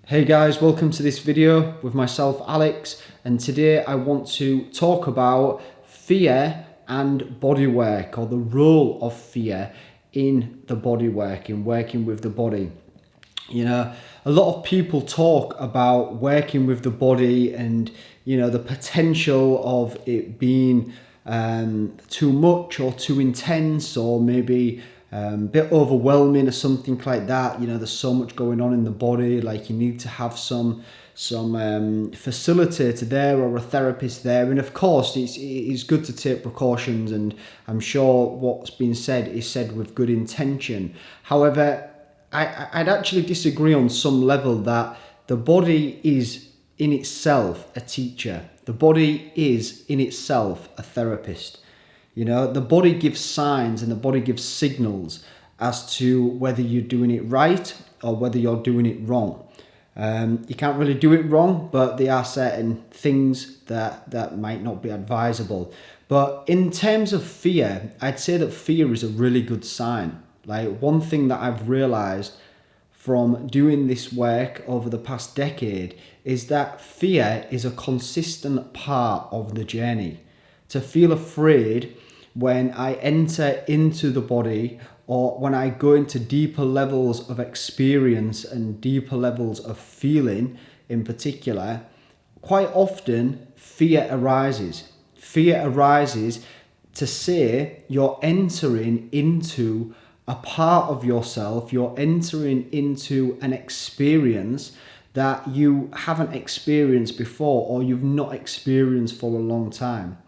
Hey guys, welcome to this video with myself Alex, and today I want to talk about fear and bodywork, or the role of fear in the bodywork, in working with the body. You know, a lot of people talk about working with the body and, the potential of it being too much or too intense, or maybe a bit overwhelming or something like that. There's so much going on in the body, like you need to have some facilitator there or a therapist there. And of course, it's good to take precautions, and I'm sure what's been said is said with good intention. However, I'd actually disagree on some level that the body is in itself a teacher. The body is in itself a therapist. The body gives signs and the body gives signals as to whether you're doing it right or whether you're doing it wrong. You can't really do it wrong, but there are certain things that might not be advisable. But in terms of fear, I'd say that fear is a really good sign. Like, one thing that I've realized from doing this work over the past decade is that fear is a consistent part of the journey. To feel afraid when I enter into the body, or when I go into deeper levels of experience and deeper levels of feeling in particular, quite often fear arises. Fear arises to say you're entering into a part of yourself, you're entering into an experience that you haven't experienced before, or you've not experienced for a long time.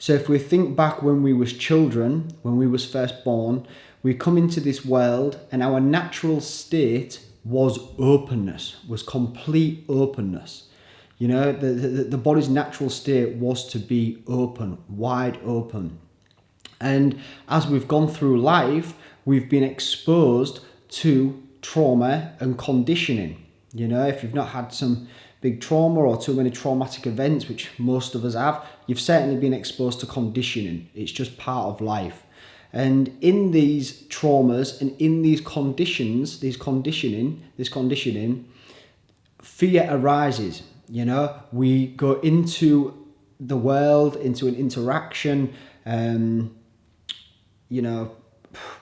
So if we think back when we was children, when we was first born, we come into this world and our natural state was openness, was complete openness. The body's natural state was to be open, wide open. And as we've gone through life, we've been exposed to trauma and conditioning. If you've not had some big trauma or too many traumatic events, which most of us have, you've certainly been exposed to conditioning. It's just part of life. And in these traumas and in these conditions, this conditioning, fear arises. We go into the world, into an interaction.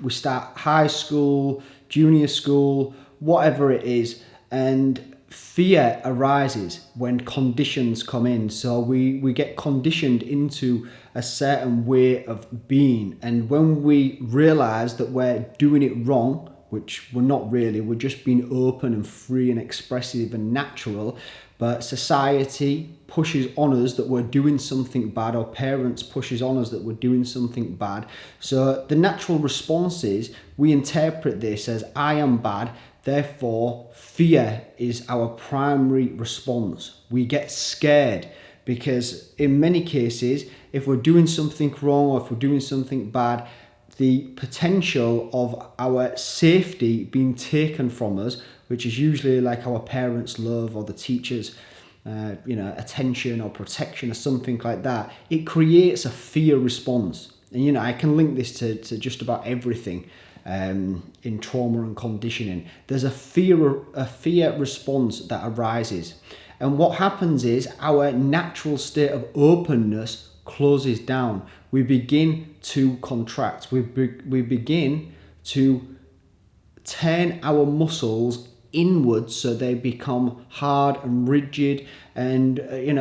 We start high school, junior school, whatever it is, and fear arises when conditions come in. So we get conditioned into a certain way of being, and when we realize that we're doing it wrong, which we're not really, we're just being open and free and expressive and natural, but society pushes on us that we're doing something bad, or parents pushes on us that we're doing something bad. So the natural response is we interpret this as I am bad, therefore fear is our primary response. We get scared because in many cases, if we're doing something wrong or if we're doing something bad, the potential of our safety being taken from us, which is usually like our parents' love or the teachers' attention or protection or something like that, it creates a fear response. And I can link this to just about everything in trauma and conditioning. There's a fear response that arises. And what happens is our natural state of openness closes down. We begin to contract. We begin to turn our muscles inwards so they become hard and rigid. And,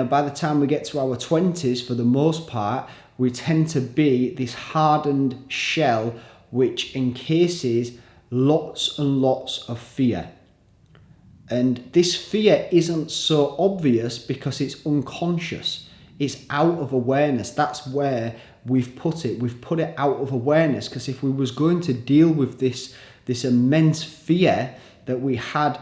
by the time we get to our 20s, for the most part, we tend to be this hardened shell which encases lots and lots of fear. And this fear isn't so obvious because it's unconscious. It's out of awareness. That's where we've put it. We've put it out of awareness, because if we was going to deal with this immense fear that we had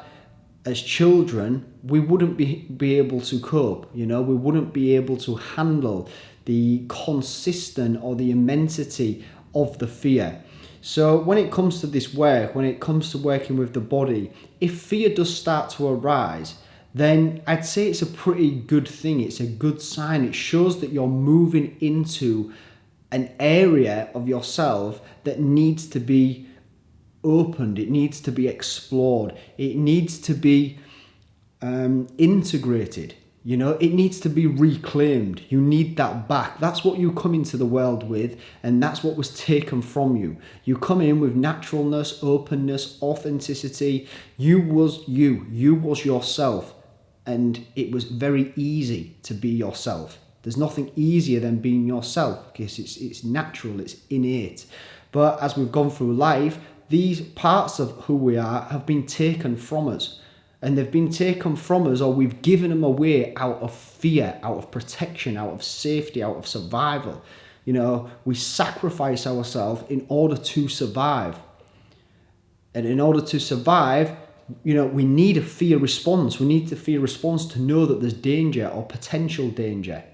as children, we wouldn't be able to cope. We wouldn't be able to handle the consistent or the immensity of the fear. So when it comes to this work, when it comes to working with the body, if fear does start to arise, then I'd say it's a pretty good thing. It's a good sign. It shows that you're moving into an area of yourself that needs to be opened. It needs to be explored. It needs to be integrated. You know, it needs to be reclaimed. You need that back. That's what you come into the world with, and that's what was taken from you. You come in with naturalness, openness, authenticity. You was you. You was yourself. And it was very easy to be yourself. There's nothing easier than being yourself because it's natural, it's innate. But as we've gone through life, these parts of who we are have been taken from us. And they've been taken from us, or we've given them away out of fear, out of protection, out of safety, out of survival. You know, we sacrifice ourselves in order to survive. And in order to survive, you know, we need a fear response. We need the fear response to know that there's danger or potential danger.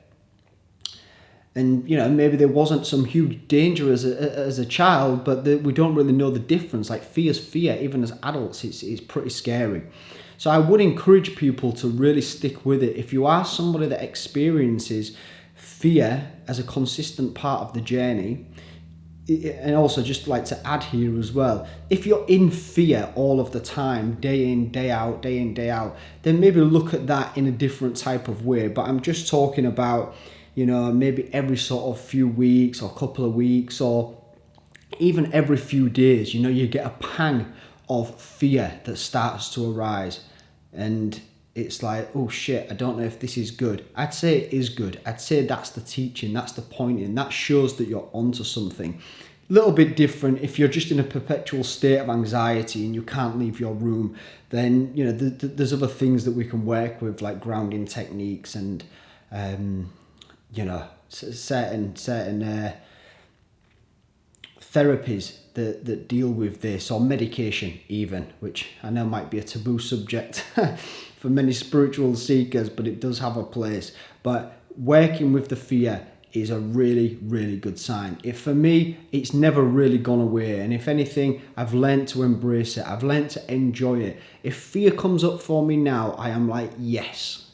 And, you know, maybe there wasn't some huge danger as a child, but we don't really know the difference. Like fear's fear, even as adults, it's pretty scary. So I would encourage people to really stick with it. If you are somebody that experiences fear as a consistent part of the journey, and also just like to add here as well, if you're in fear all of the time, day in, day out, then maybe look at that in a different type of way. But I'm just talking about, you know, maybe every sort of few weeks or couple of weeks or even every few days, you know, you get a pang of fear that starts to arise. And it's like, oh shit, I don't know if this is good. I'd say it is good. I'd say that's the teaching, that's the pointing, that shows that you're onto something. A little bit different if you're just in a perpetual state of anxiety and you can't leave your room, then, you know, there's other things that we can work with, like grounding techniques and, you know, certain therapies that deal with this, or medication even, which I know might be a taboo subject for many spiritual seekers, but it does have a place. But working with the fear is a really, really good sign. For me, it's never really gone away. And if anything, I've learned to embrace it. I've learned to enjoy it. If fear comes up for me now, I am like, yes,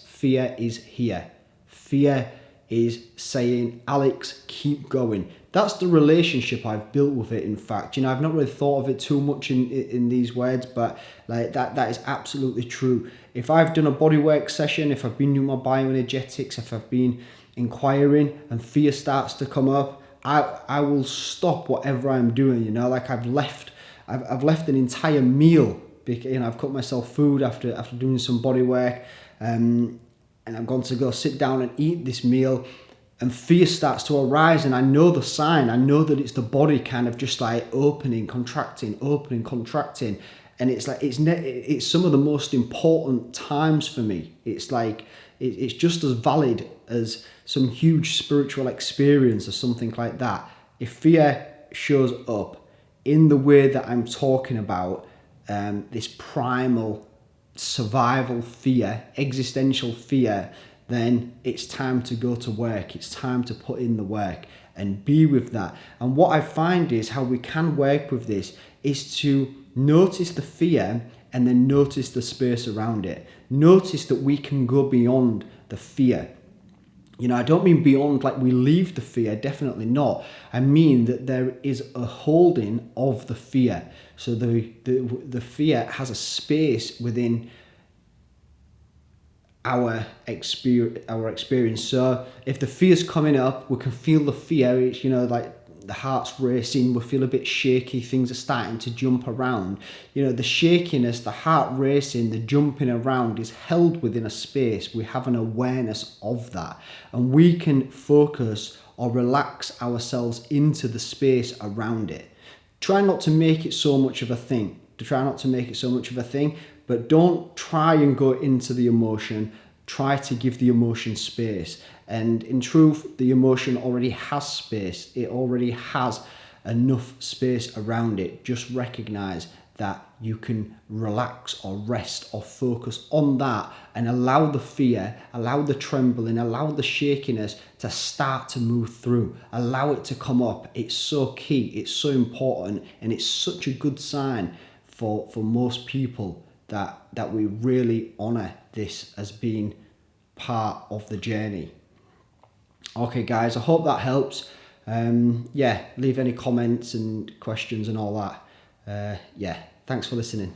fear is here. Fear is saying, Alex, keep going. That's the relationship I've built with it, in fact. You know, I've not really thought of it too much in these words, but like that is absolutely true. If I've done a bodywork session, if I've been doing my bioenergetics, if I've been inquiring and fear starts to come up, I will stop whatever I'm doing, you know, like I've left an entire meal, because, you know, I've cooked myself food after doing some bodywork, and I'm going to go sit down and eat this meal, and fear starts to arise, and I know the sign. I know that it's the body kind of just like opening, contracting, and it's like it's some of the most important times for me. It's like it's just as valid as some huge spiritual experience or something like that. If fear shows up in the way that I'm talking about, this primal survival fear, existential fear, then it's time to go to work. It's time to put in the work and be with that. And what I find is how we can work with this is to notice the fear and then notice the space around it. Notice that we can go beyond the fear. You know, I don't mean beyond like we leave the fear, definitely not. I mean that there is a holding of the fear. So the fear has a space within our experience. So if the fear's coming up, we can feel the fear. It's, you know, like the heart's racing, we feel a bit shaky, things are starting to jump around. You know, the shakiness, the heart racing, the jumping around is held within a space. We have an awareness of that, and we can focus or relax ourselves into the space around it. Try not to make it so much of a thing. But don't try and go into the emotion. Try to give the emotion space. And in truth, the emotion already has space. It already has enough space around it. Just recognize that you can relax or rest or focus on that and allow the fear, allow the trembling, allow the shakiness to start to move through. Allow it to come up. It's so key. It's so important. And it's such a good sign for most people that we really honor this as being part of the journey. Okay guys, I hope that helps. Leave any comments and questions and all that. Thanks for listening.